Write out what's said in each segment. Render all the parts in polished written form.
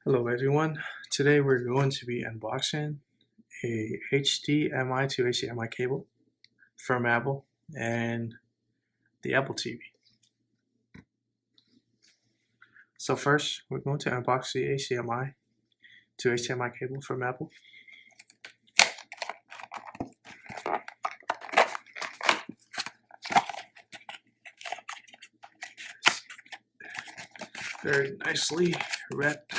Hello everyone, today we're going to be unboxing a HDMI to HDMI cable from Apple and the Apple TV. So first we're going to unbox the HDMI to HDMI cable from Apple. Very nicely wrapped.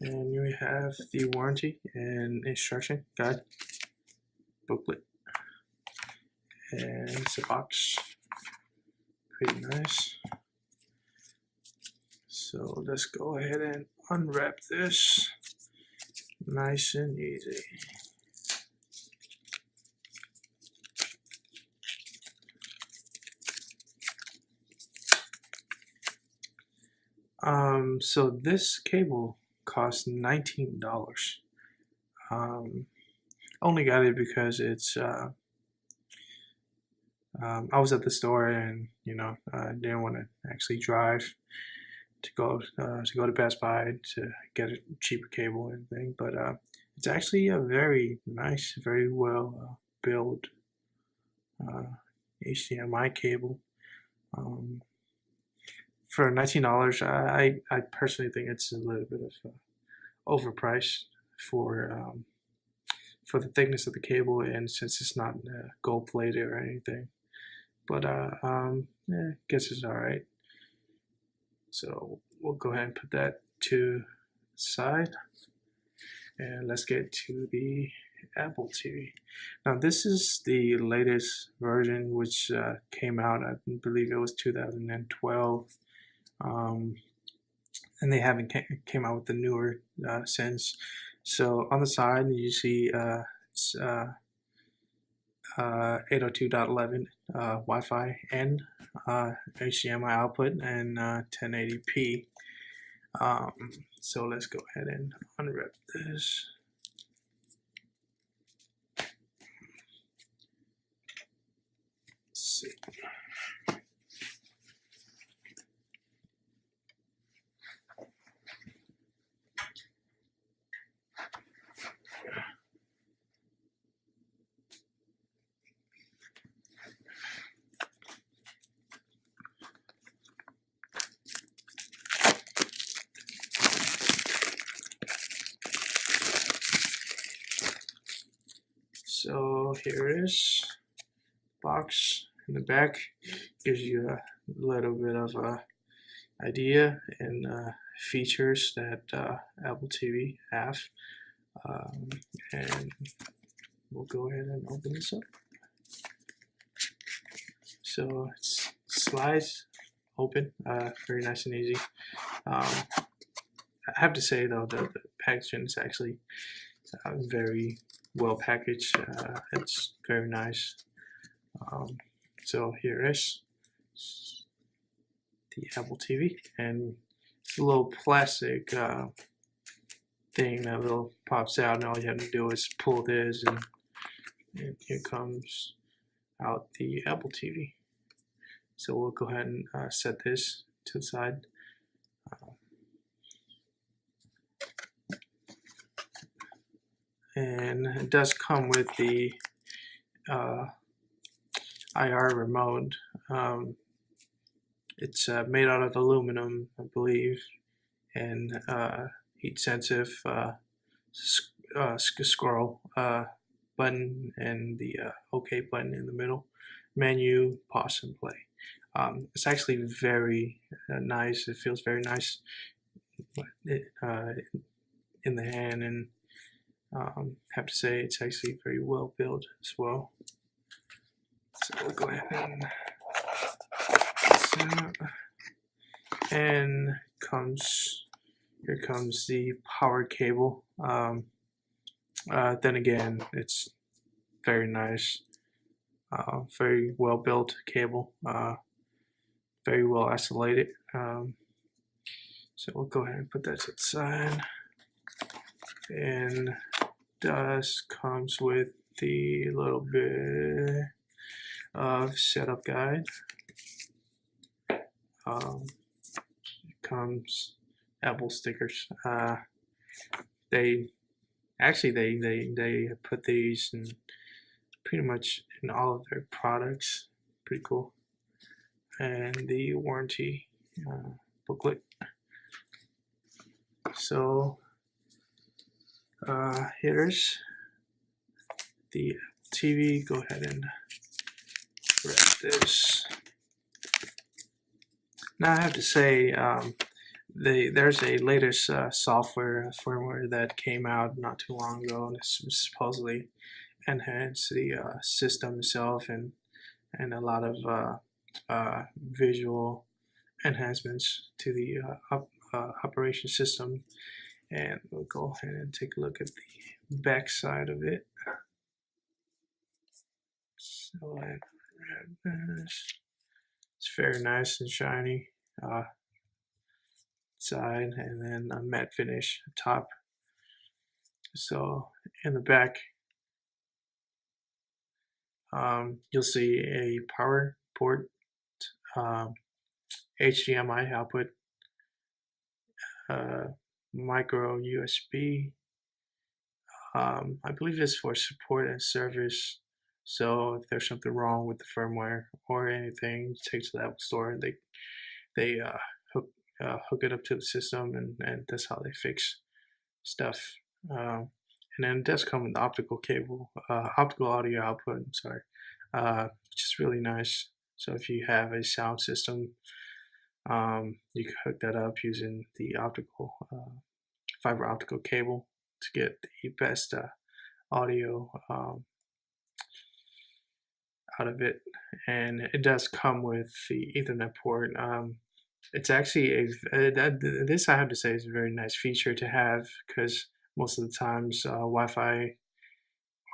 And we have the warranty and instruction guide booklet, and it's a box, pretty nice. So let's go ahead and unwrap this, nice and easy. So this cable cost $19. Only got it because it's I was at the store and I didn't want to actually drive to go to Best Buy to get a cheaper cable and everything, but it's actually a very nice, very well built HDMI cable. For $19, I personally think it's a little bit of overpriced for the thickness of the cable, and since it's not gold plated or anything. But I guess it's all right. So we'll go ahead and put that to the side, and let's get to the Apple TV. Now this is the latest version, which came out, I believe it was 2012. And they haven't came out with the newer since. So on the side you see it's 802.11 Wi-Fi and HDMI output and 1080p. So let's go ahead and unwrap this. Let's see. So here it is, box in the back, gives you a little bit of a idea and features that Apple TV have, and we'll go ahead and open this up. So it slides open, very nice and easy. I have to say though, the packaging is actually very well packaged. It's very nice. So here is the Apple TV, and it's a little plastic thing that little pops out, and all you have to do is pull this, and here comes out the Apple TV. So we'll go ahead and set this to the side. And it does come with the IR remote. It's made out of aluminum, I believe, and heat sensitive scroll button, and the OK button in the middle. Menu, pause and play. It's actually very nice. It feels very nice in the hand, and have to say it's actually very well built as well. So we'll go ahead and here comes the power cable. Then again, it's very nice, very well built cable, very well isolated. So we'll go ahead and put that to the side, and comes with the little bit of setup guide. comes Apple stickers. They actually they put these in pretty much in all of their products. Pretty cool. And the warranty booklet. So here's the TV. Go ahead and grab this. Now I have to say, there's a latest firmware that came out not too long ago, and it's supposedly enhanced the system itself and a lot of visual enhancements to the operation system. And we'll go ahead and take a look at the back side of it. So I grab this. It's very nice and shiny side, and then a matte finish top. So in the back, you'll see a power port, HDMI output, micro USB. I believe it's for support and service. So if there's something wrong with the firmware or anything, take to the Apple Store and they hook it up to the system, and that's how they fix stuff. And then it does come with the optical cable, optical audio output. I'm sorry, which is really nice. So if you have a sound system, you can hook that up using the optical fiber optical cable to get the best audio out of it. And it does come with the Ethernet port. It's actually this I have to say is a very nice feature to have, because most of the times Wi-Fi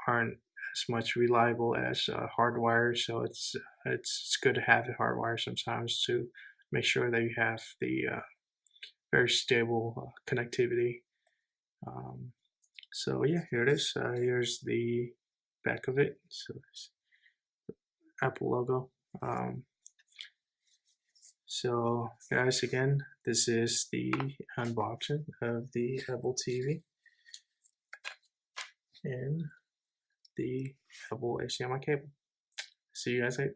aren't as much reliable as hardwire. So it's good to have it hardwired sometimes to make sure that you have the very stable connectivity. So yeah, here it is. Here's the back of it. So it's Apple logo. So guys, again, this is the unboxing of the Apple TV and the Apple HDMI cable. See you guys later.